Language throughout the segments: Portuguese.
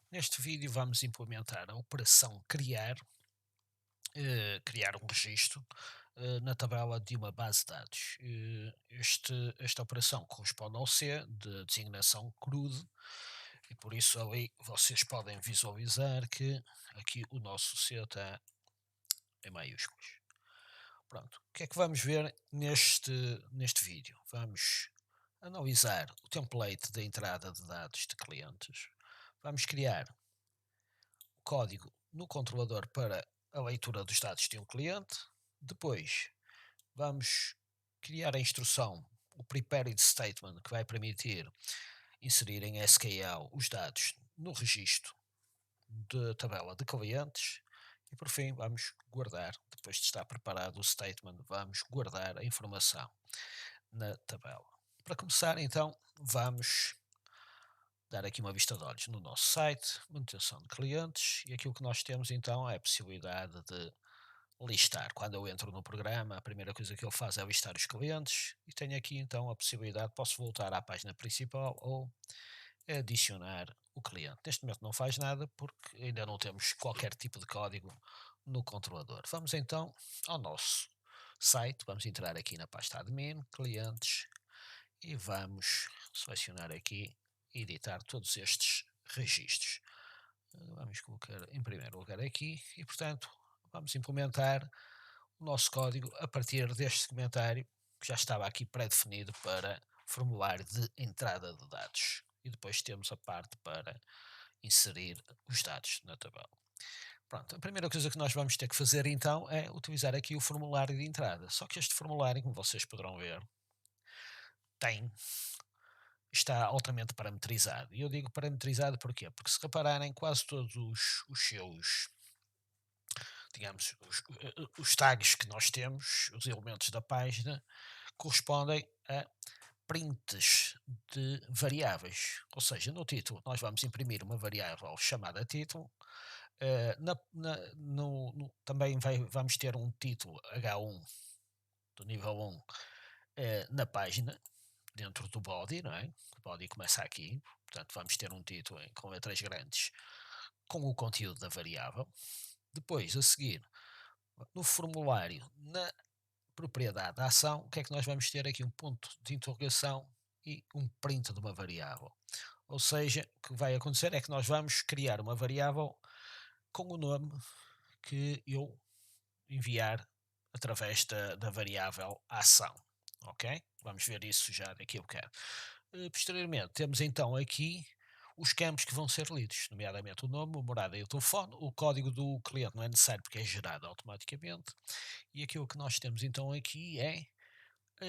Neste vídeo vamos implementar a operação criar um registro na tabela de uma base de dados. Esta operação corresponde ao C de designação CRUD e por isso ali vocês podem visualizar que aqui o nosso C está em maiúsculos. Pronto, o que é que vamos ver neste vídeo? Vamos analisar o template da entrada de dados de clientes, vamos criar código no controlador para a leitura dos dados de um cliente. Depois, vamos criar a instrução, o prepared statement, que vai permitir inserir em SQL os dados no registro de tabela de clientes. E por fim, vamos guardar, depois de estar preparado o statement, vamos guardar a informação na tabela. Para começar, então, vamos dar aqui uma vista de olhos no nosso site, manutenção de clientes, e aquilo que nós temos então é a possibilidade de listar. Quando eu entro no programa, a primeira coisa que ele faz é listar os clientes, e tenho aqui então a possibilidade, posso voltar à página principal ou adicionar o cliente. Neste momento não faz nada porque ainda não temos qualquer tipo de código no controlador. Vamos então ao nosso site, vamos entrar aqui na pasta admin, clientes, e vamos selecionar aqui editar todos estes registros. Vamos colocar em primeiro lugar aqui e, portanto, vamos implementar o nosso código a partir deste comentário que já estava aqui pré-definido para formulário de entrada de dados. E depois temos a parte para inserir os dados na tabela. Pronto, a primeira coisa que nós vamos ter que fazer então é utilizar aqui o formulário de entrada. Só que este formulário, como vocês poderão ver, tem está altamente parametrizado. E eu digo parametrizado porquê? Porque se repararem, quase todos os seus, digamos, os tags que nós temos, os elementos da página, correspondem a prints de variáveis. Ou seja, no título nós vamos imprimir uma variável chamada título, também vamos ter um título H1 do nível 1 na página, dentro do body, não é? O body começa aqui, portanto vamos ter um título com letras grandes com o conteúdo da variável. Depois, a seguir, no formulário, na propriedade da ação, o que é que nós vamos ter aqui? Um ponto de interrogação e um print de uma variável. Ou seja, o que vai acontecer é que nós vamos criar uma variável com o nome que eu enviar através da variável ação. Ok? Vamos ver isso já daqui a bocado. Posteriormente, temos então aqui os campos que vão ser lidos, nomeadamente o nome, a morada e o telefone. O código do cliente não é necessário porque é gerado automaticamente. E aquilo que nós temos então aqui é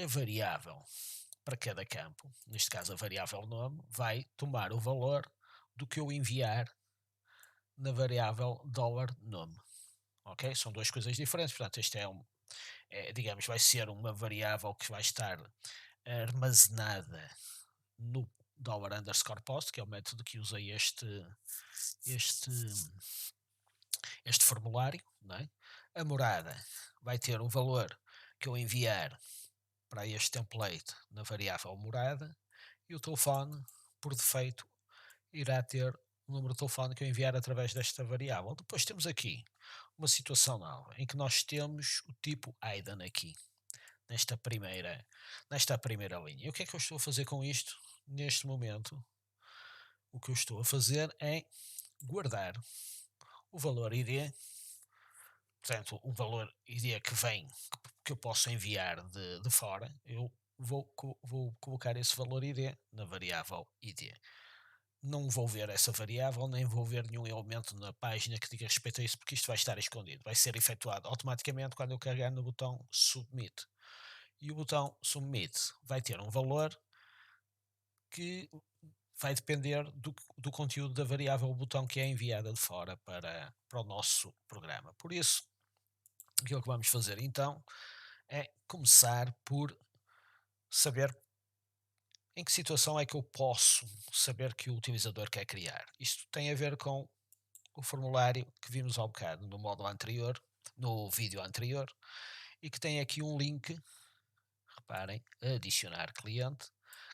a variável para cada campo. Neste caso, a variável nome vai tomar o valor do que eu enviar na variável $nome. Ok? São duas coisas diferentes. Portanto, este digamos, vai ser uma variável que vai estar armazenada no $_post, que é o método que usa este, este formulário, não é? A morada vai ter o valor que eu enviar para este template na variável morada e o telefone, por defeito, irá ter o número de telefone que eu enviar através desta variável. Depois temos aqui uma situação nova em que nós temos o tipo IDEN aqui, nesta primeira linha. E o que é que eu estou a fazer com isto? Neste momento, o que eu estou a fazer é guardar o valor ID, portanto, um valor ID que vem, que eu posso enviar de fora, eu vou colocar esse valor ID na variável ID. Não vou ver essa variável, nem vou ver nenhum elemento na página que diga respeito a isso, porque isto vai estar escondido. Vai ser efetuado automaticamente quando eu carregar no botão Submit. E o botão Submit vai ter um valor que vai depender do conteúdo da variável botão que é enviada de fora para o nosso programa. Por isso, aquilo que vamos fazer então é começar por saber em que situação é que eu posso saber que o utilizador quer criar. Isto tem a ver com o formulário que vimos há bocado no módulo anterior, no vídeo anterior, e que tem aqui um link, reparem, adicionar cliente,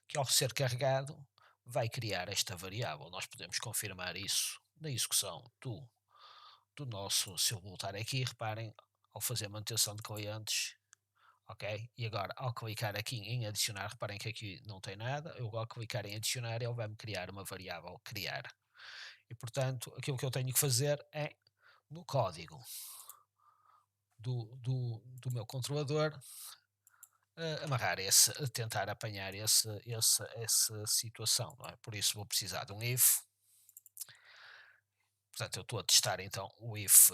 que ao ser carregado vai criar esta variável. Nós podemos confirmar isso na execução do nosso, se eu voltar aqui, reparem, ao fazer manutenção de clientes, ok? E agora, ao clicar aqui em adicionar, reparem que aqui não tem nada, eu ao clicar em adicionar, ele vai-me criar uma variável criar. E portanto, aquilo que eu tenho que fazer é, no código do meu controlador, amarrar esse, tentar apanhar essa situação, não é? Por isso vou precisar de um if, portanto eu estou a testar então o if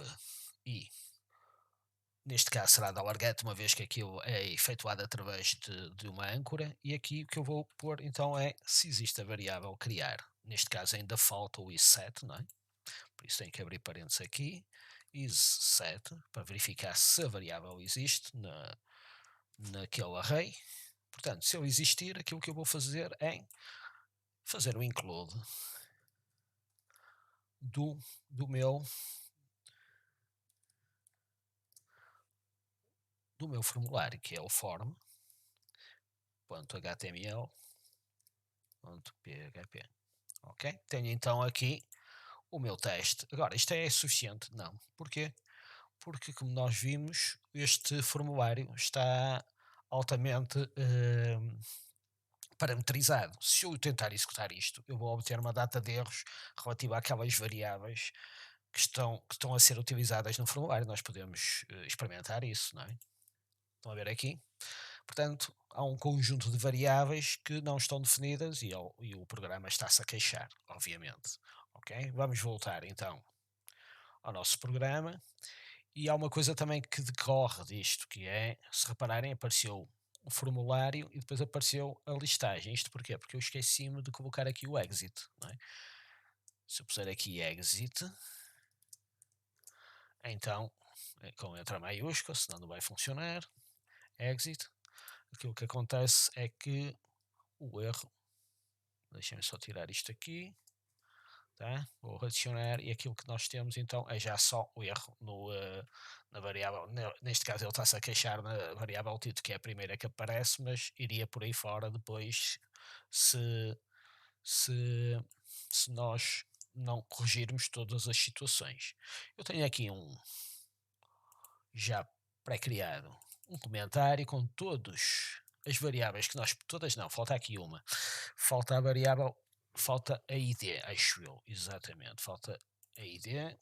e neste caso será da larguete, uma vez que aquilo é efetuado através de uma âncora, e aqui o que eu vou pôr então é se existe a variável criar. Neste caso ainda falta o isSet, não é? Por isso tenho que abrir parênteses aqui, isSet, para verificar se a variável existe naquele array. Portanto, se ele existir, aquilo que eu vou fazer é fazer o include do, do meu do meu formulário, que é o form.html.php. Ok? Tenho então aqui o meu teste. Agora, isto é suficiente? Não. Porquê? Porque, como nós vimos, este formulário está altamente parametrizado. Se eu tentar executar isto, eu vou obter uma data de erros relativa àquelas variáveis que estão a ser utilizadas no formulário. Nós podemos experimentar isso, não é? Estão a ver aqui? Portanto, há um conjunto de variáveis que não estão definidas e o programa está-se a queixar, obviamente. Ok? Vamos voltar então ao nosso programa. E há uma coisa também que decorre disto, que é, se repararem, apareceu o formulário e depois apareceu a listagem. Isto porquê? Porque eu esqueci-me de colocar aqui o exit. Não é? Se eu puser aqui exit, então, com letra maiúscula, senão não vai funcionar, exit, aquilo que acontece é que o erro, deixem-me só tirar isto aqui, tá? Vou adicionar e aquilo que nós temos então é já só o erro na variável, neste caso ele está-se a queixar na variável título, que é a primeira que aparece, mas iria por aí fora depois se, se, se nós não corrigirmos todas as situações. Eu tenho aqui já pré-criado um comentário com todas as variáveis que nós, todas não, falta aqui uma, falta a variável, falta a id, acho eu, exatamente, falta a id, $id,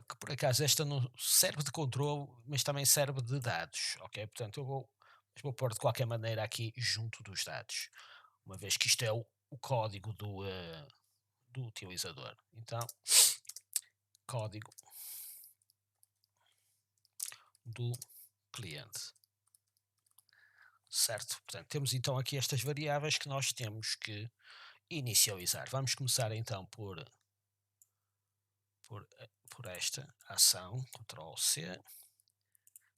que por acaso esta não serve de controle, mas também serve de dados, ok? Portanto, vou pôr de qualquer maneira aqui junto dos dados, uma vez que isto é o código do utilizador. Então, código do cliente. Certo? Portanto, temos então aqui estas variáveis que nós temos que inicializar. Vamos começar então por esta ação, Ctrl C,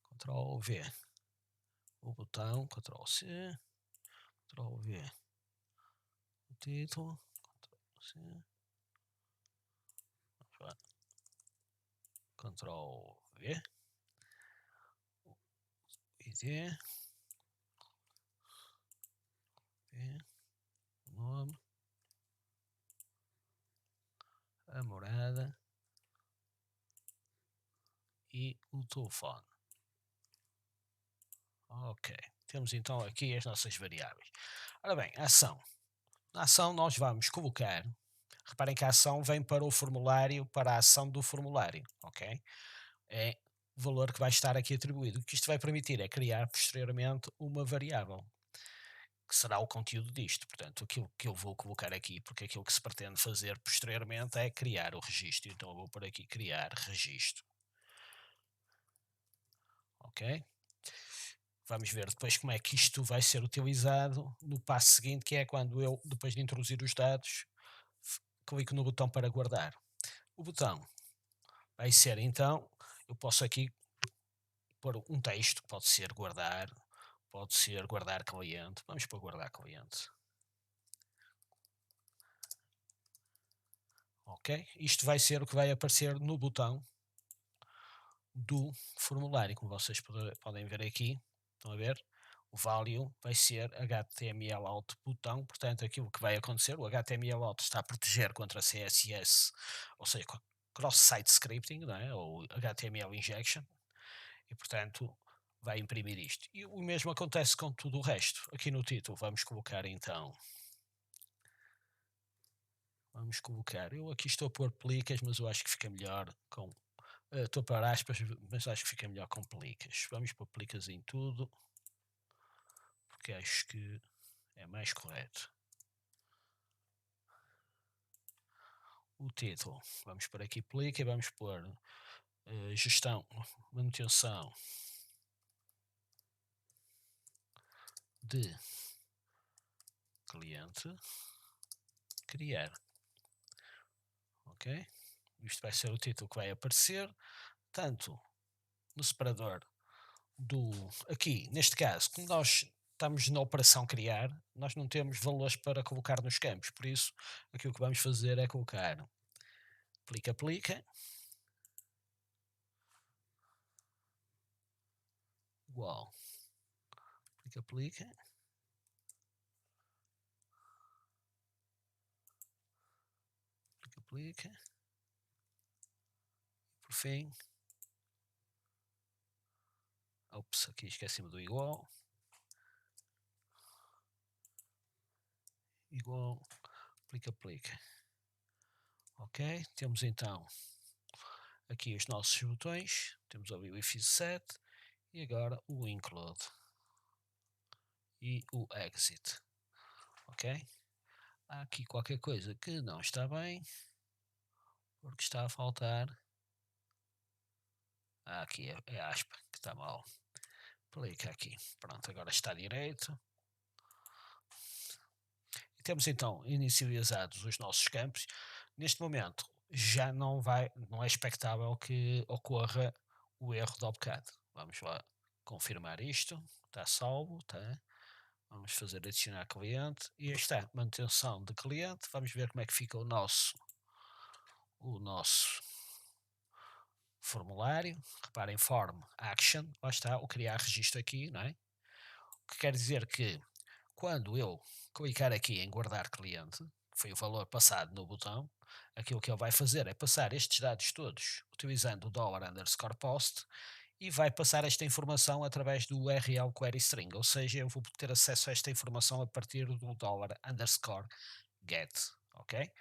Ctrl V, o botão, Ctrl C, Ctrl V, o título, Ctrl C, Ctrl V, ID, V, o nome, a morada e o telefone. Ok, temos então aqui as nossas variáveis. Ora bem, ação. Na ação nós vamos colocar, reparem que a ação vem para o formulário, para a ação do formulário, ok? É o valor que vai estar aqui atribuído. O que isto vai permitir é criar posteriormente uma variável, que será o conteúdo disto. Portanto, aquilo que eu vou colocar aqui, porque aquilo que se pretende fazer posteriormente é criar o registro. Então eu vou por aqui criar registro. Ok? Vamos ver depois como é que isto vai ser utilizado no passo seguinte, que é quando eu, depois de introduzir os dados, clico no botão para guardar. O botão vai ser então, eu posso aqui pôr um texto, pode ser guardar cliente, vamos para guardar cliente. Ok? Isto vai ser o que vai aparecer no botão do formulário, como vocês podem ver aqui, estão a ver? o value vai ser HTML out botão, portanto aquilo que vai acontecer, o HTML out está a proteger contra CSS, ou seja, cross-site scripting, não é? Ou HTML injection, e portanto vai imprimir isto. E o mesmo acontece com tudo o resto. Aqui no título vamos colocar então, eu aqui estou a pôr pelicas, mas eu acho que fica melhor com, estou a pôr aspas, mas acho que fica melhor com pelicas. Vamos pôr pelicas em tudo, porque acho que é mais correto. O título, vamos pôr aqui plica e vamos pôr gestão, manutenção de cliente, criar, ok? Isto vai ser o título que vai aparecer, tanto no separador do, aqui, neste caso, como nós estamos na operação criar, nós não temos valores para colocar nos campos, por isso, aqui o que vamos fazer é colocar plica, igual, plica, por fim, ops, aqui esqueci-me do igual, plica. Ok, temos então aqui os nossos botões, temos ali o if set e agora o include e o exit. Ok, há aqui qualquer coisa que não está bem, porque está a faltar. Aqui é a aspa que está mal. Clica aqui, pronto, agora está direito. E temos então inicializados os nossos campos. Neste momento já não é expectável que ocorra o erro de bocado. Vamos lá confirmar isto, está salvo, está. Vamos fazer adicionar cliente e aí está, manutenção de cliente. Vamos ver como é que fica o nosso formulário. Reparem, form action, lá está, o criar registro aqui, não é? O que quer dizer que quando eu clicar aqui em guardar cliente, que foi o valor passado no botão, aquilo que ele vai fazer é passar estes dados todos utilizando o $_post e vai passar esta informação através do URL query string, ou seja, eu vou ter acesso a esta informação a partir do $_get, ok?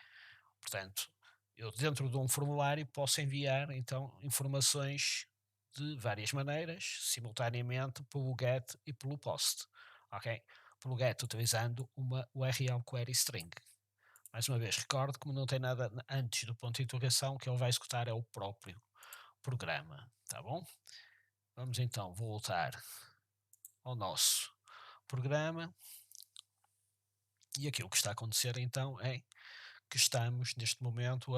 Portanto, eu dentro de um formulário posso enviar então informações de várias maneiras, simultaneamente pelo get e pelo post, ok? Pelo get utilizando uma URL query string. Mais uma vez, recorde como não tem nada antes do ponto de interrogação, que ele vai executar é o próprio programa, tá bom? Vamos então voltar ao nosso programa e aqui o que está a acontecer então é que estamos neste momento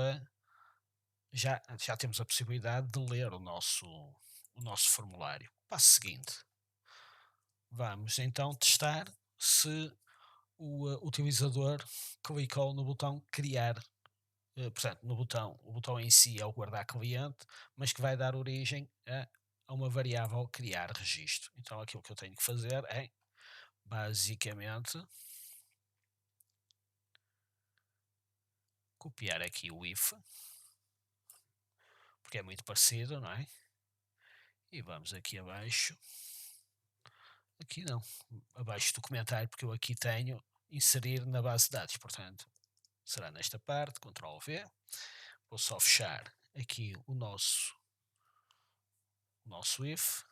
já temos a possibilidade de ler o nosso formulário. Passo seguinte, vamos então testar se o utilizador clicou no botão criar, portanto, o botão em si é o guardar cliente, mas que vai dar origem a uma variável criar registro. Então aquilo que eu tenho que fazer é, basicamente, copiar aqui o if, porque é muito parecido, não é? E vamos aqui abaixo. Aqui não, abaixo do comentário, porque eu aqui tenho inserir na base de dados, portanto, será nesta parte, Ctrl V. Vou só fechar aqui o nosso if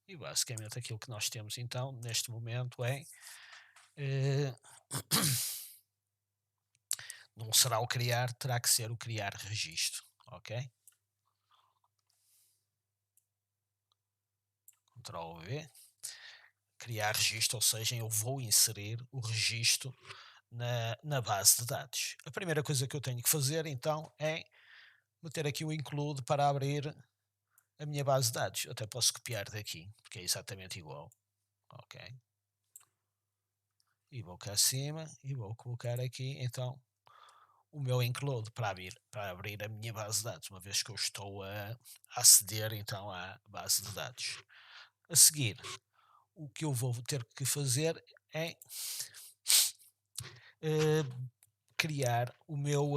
e basicamente aquilo que nós temos então neste momento é eh, não será o criar, terá que ser o criar registro, ok? Ctrl V, criar registro, ou seja, eu vou inserir o registro na base de dados. A primeira coisa que eu tenho que fazer então é meter aqui o include para abrir a minha base de dados. Eu até posso copiar daqui, porque é exatamente igual. Ok. E vou cá acima e vou colocar aqui então o meu include para abrir a minha base de dados, uma vez que eu estou a aceder então à base de dados. A seguir, o que eu vou ter que fazer é eh, criar o meu,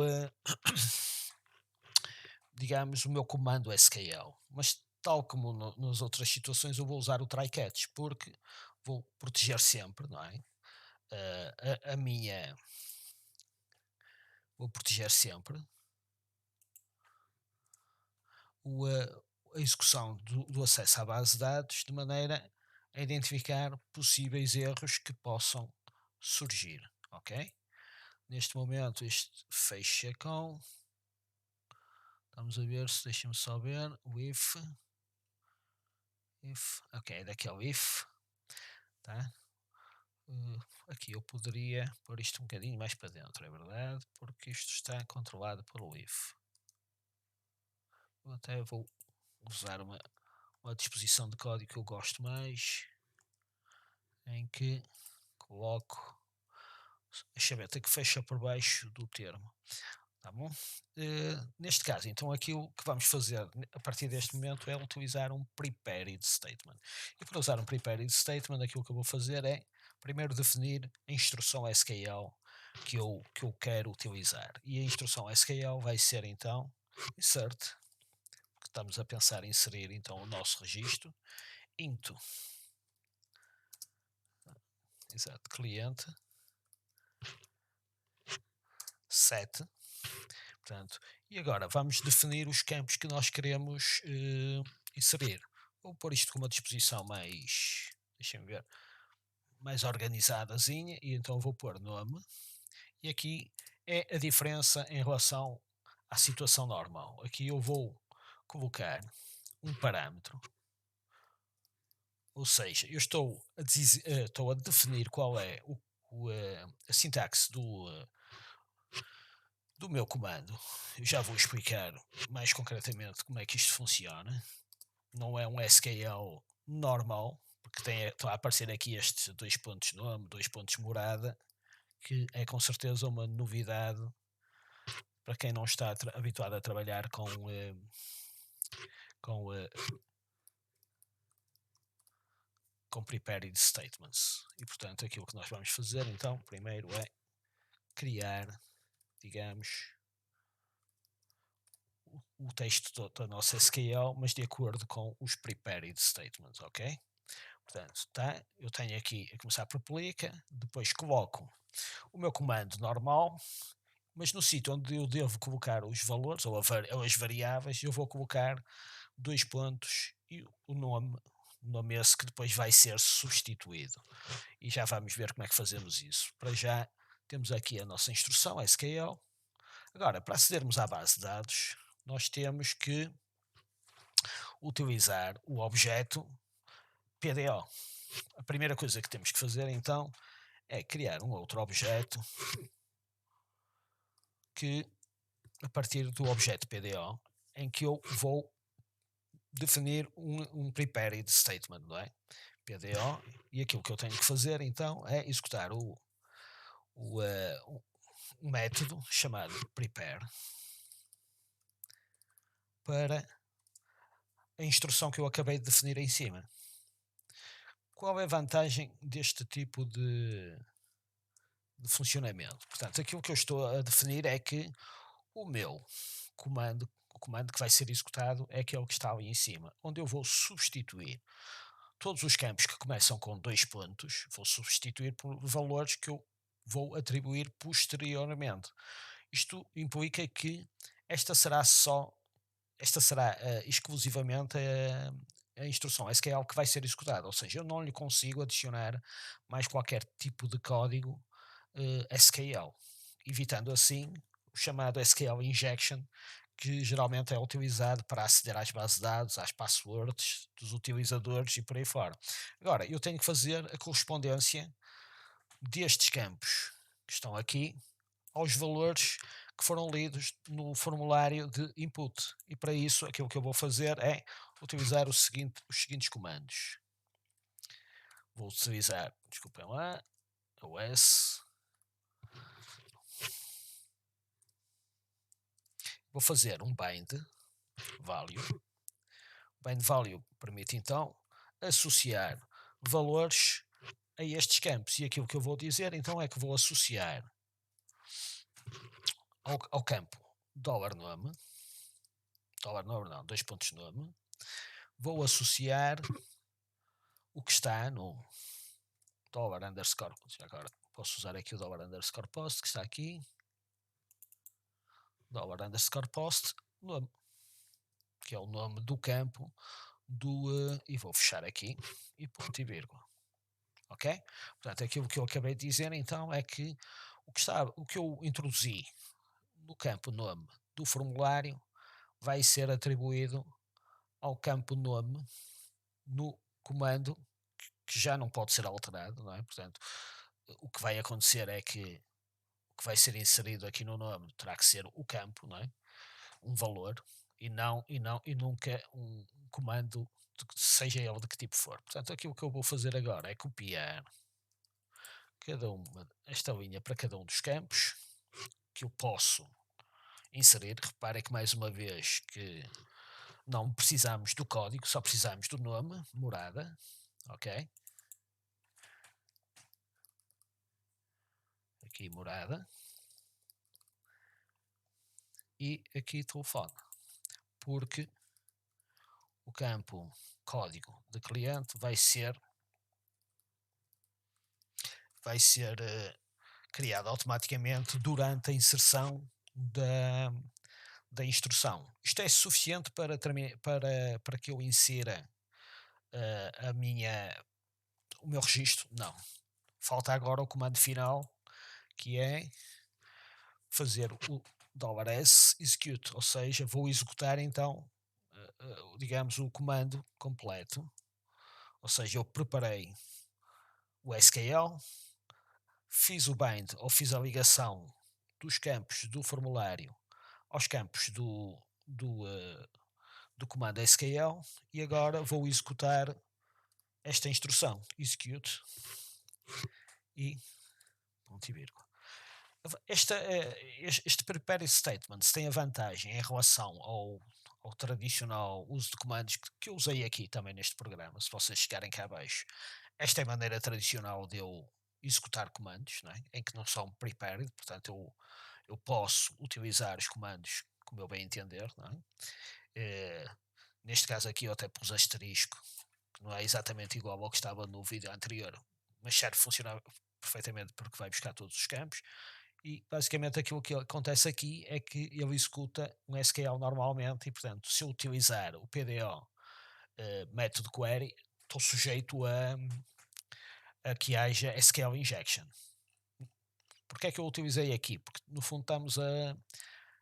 digamos, o meu comando SQL. Mas tal como nas outras situações, eu vou usar o try catch, porque vou proteger sempre, não é? A minha, vou proteger sempre o, a execução do acesso à base de dados de maneira a identificar possíveis erros que possam surgir, ok? Neste momento isto fecha com, vamos a ver se, deixa-me só ver, o if, ok, daqui é o if, tá? Aqui eu poderia pôr isto um bocadinho mais para dentro, é verdade, porque isto está controlado pelo if. Eu até vou usar uma disposição de código que eu gosto mais, em que coloco a chaveta que fecha por baixo do termo, tá bom? Neste caso, então aqui o que vamos fazer a partir deste momento é utilizar um prepared statement. E para usar um prepared statement, aquilo que eu vou fazer é primeiro definir a instrução SQL que eu quero utilizar. E a instrução SQL vai ser então insert, que estamos a pensar em inserir então o nosso registro, into, exato, cliente, set. Portanto, e agora vamos definir os campos que nós queremos inserir. Vou pôr isto com uma disposição mais, deixem-me ver, mais organizadazinha, e então vou pôr nome, e aqui é a diferença em relação à situação normal. Aqui eu vou colocar um parâmetro, ou seja, eu estou a definir qual é a sintaxe do meu comando. Eu já vou explicar mais concretamente como é que isto funciona. Não é um SQL normal, porque estão a aparecer aqui estes dois pontos nome, dois pontos morada, que é com certeza uma novidade para quem não está habituado a trabalhar com, eh, com prepared statements. E portanto aquilo que nós vamos fazer então, primeiro é criar, digamos, o texto da nossa SQL, mas de acordo com os prepared statements, ok? Portanto, tá, eu tenho aqui a começar por plica, depois coloco o meu comando normal, mas no sítio onde eu devo colocar os valores ou as variáveis, eu vou colocar dois pontos e o nome esse que depois vai ser substituído. E já vamos ver como é que fazemos isso. Para já temos aqui a nossa instrução SQL. Agora, para acedermos à base de dados, nós temos que utilizar o objeto PDO. A primeira coisa que temos que fazer então é criar um outro objeto que, a partir do objeto PDO, em que eu vou definir um prepared statement, não é? PDO, e aquilo que eu tenho que fazer então é executar um método chamado prepare para a instrução que eu acabei de definir em cima. Qual é a vantagem deste tipo de funcionamento? Portanto, aquilo que eu estou a definir é que o meu o comando que vai ser executado é aquele que está ali em cima, onde eu vou substituir todos os campos que começam com dois pontos, vou substituir por valores que eu vou atribuir posteriormente. Isto implica que esta será só, esta será exclusivamente a instrução SQL que vai ser executada, ou seja, eu não lhe consigo adicionar mais qualquer tipo de código SQL, evitando assim o chamado SQL injection, que geralmente é utilizado para aceder às bases de dados, às passwords dos utilizadores e por aí fora. Agora, eu tenho que fazer a correspondência destes campos que estão aqui aos valores que foram lidos no formulário de input. E para isso, aquilo que eu vou fazer é utilizar os seguintes comandos. Vou utilizar, desculpem lá, o S. Vou fazer um bind value. Bind value permite então associar valores a estes campos. E aquilo que eu vou dizer então é que vou associar ao campo dólar nome não, dois pontos nome, vou associar o que está no dólar underscore, já agora posso usar aqui o dólar underscore post que está aqui, dólar underscore post, nome, que é o nome do campo e vou fechar aqui e ponto e vírgula. Ok? Portanto, aquilo que eu acabei de dizer então é que o que eu introduzi no campo nome do formulário vai ser atribuído ao campo nome no comando que já não pode ser alterado, não é? Portanto, o que vai acontecer é que o que vai ser inserido aqui no nome terá que ser o campo, não é? Um valor e nunca um comando seja ele de que tipo for. Portanto, aquilo que eu vou fazer agora é copiar esta linha para cada um dos campos que eu posso inserir. Reparem que mais uma vez que não precisamos do código, só precisamos do nome, morada, ok? Aqui morada e aqui telefone, porque o campo código de cliente vai ser criado automaticamente durante a inserção da instrução. Isto é suficiente para que eu insira o meu registro? Não. Falta agora o comando final, que é fazer o $s execute, ou seja, vou executar então, digamos, o comando completo, ou seja, eu preparei o SQL, fiz o bind ou fiz a ligação dos campos do formulário aos campos do comando SQL e agora vou executar esta instrução, execute e ponto e vírgula. Este prepare statement tem a vantagem em relação ao tradicional uso de comandos que eu usei aqui também neste programa, se vocês chegarem cá abaixo. Esta é a maneira tradicional de eu executar comandos, não é? Em que não são prepared, portanto eu posso utilizar os comandos como eu bem entender, não é? Eh, Neste caso aqui eu até pus asterisco, que não é exatamente igual ao que estava no vídeo anterior, mas serve funcionar perfeitamente porque vai buscar todos os campos. E basicamente aquilo que acontece aqui é que ele executa um SQL normalmente e, portanto, se eu utilizar o PDO método query, estou sujeito a que haja SQL injection. Porque é que eu utilizei aqui? Porque no fundo estamos a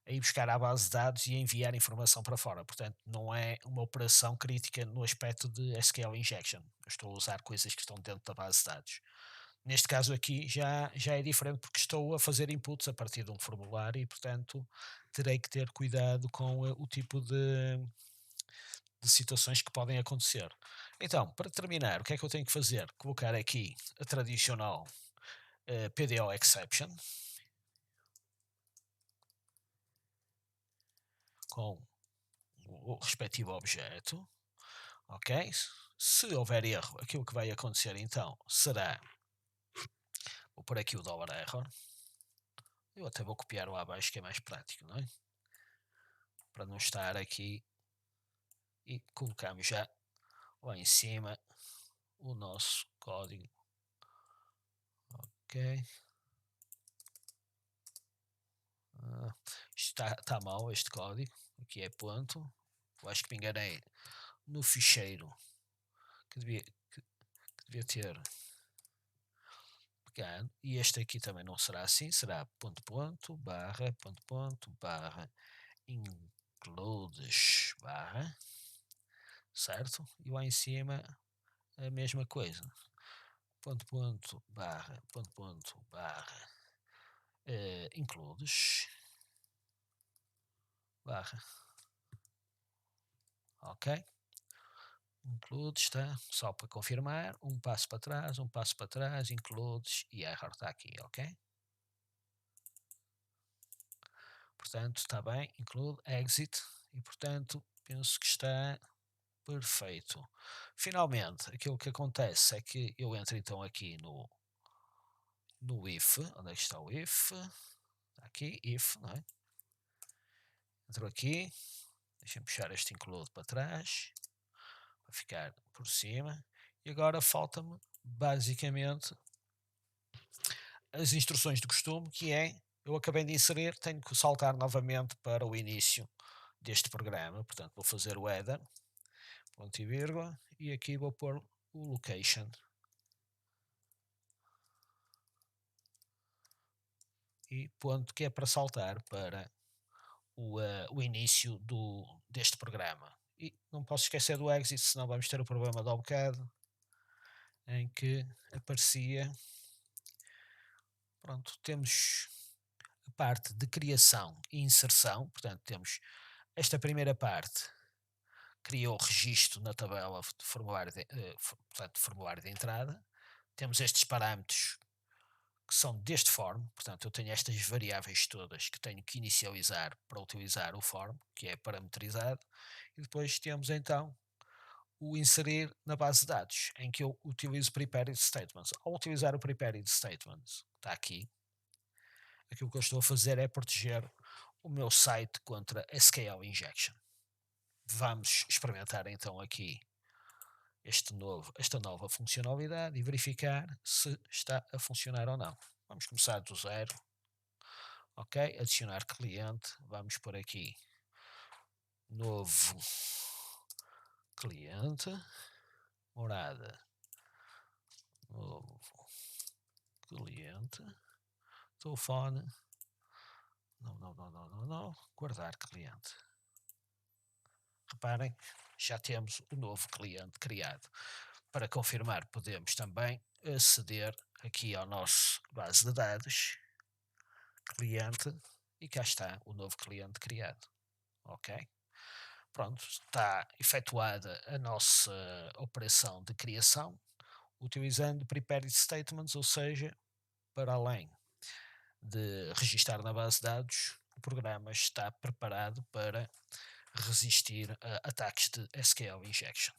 ir buscar à base de dados e a enviar informação para fora. Portanto, não é uma operação crítica no aspecto de SQL injection. Eu estou a usar coisas que estão dentro da base de dados. Neste caso aqui já é diferente porque estou a fazer inputs a partir de um formulário e, portanto, terei que ter cuidado com o tipo de situações que podem acontecer. Então, para terminar, o que é que eu tenho que fazer? Colocar aqui a tradicional PDO exception com o respectivo objeto, ok? Se houver erro, aquilo que vai acontecer então será, vou pôr aqui o $error, eu até vou copiar o abaixo que é mais prático, não é? Para não estar aqui e colocamos já lá em cima o nosso código, ok? Isto está mal este código, aqui é ponto, eu acho que me enganei no ficheiro que devia ter pegado, e este aqui também não será assim, será ponto barra includes barra, certo? E lá em cima a mesma coisa, ponto barra includes barra, ok? Includes, está só para confirmar, um passo para trás, includes e error está aqui, ok? Portanto, está bem, include, exit, e portanto, penso que está Perfeito. Finalmente, aquilo que acontece é que eu entro então aqui no if. Onde é que está o if? Está aqui, if, não é? Entro aqui, deixa-me puxar este include para trás, para ficar por cima. E agora falta-me basicamente as instruções de costume, que é, eu acabei de inserir, tenho que saltar novamente para o início deste programa, portanto vou fazer o header, ponto e vírgula, e aqui vou pôr o location, e ponto que é para saltar para o início deste programa. E não posso esquecer do exit, senão vamos ter o problema do há bocado, em que aparecia, pronto, temos a parte de criação e inserção, portanto temos esta primeira parte, criou o registro na tabela de formulário portanto, formulário de entrada, temos estes parâmetros que são deste form, portanto eu tenho estas variáveis todas que tenho que inicializar para utilizar o form, que é parametrizado, e depois temos então o inserir na base de dados, em que eu utilizo prepared statements. Ao utilizar o prepared statements, está aqui, aquilo que eu estou a fazer é proteger o meu site contra SQL injection. Vamos experimentar então aqui esta nova funcionalidade e verificar se está a funcionar ou não. Vamos começar do zero. Ok, adicionar cliente, vamos por aqui novo cliente, morada, novo cliente, telefone, não, guardar cliente. Reparem, já temos o novo cliente criado. Para confirmar, podemos também aceder aqui ao nosso base de dados, cliente, e cá está o novo cliente criado. Ok? Pronto, está efetuada a nossa operação de criação, utilizando prepared statements, ou seja, para além de registar na base de dados, o programa está preparado para resistir a ataques de SQL injection.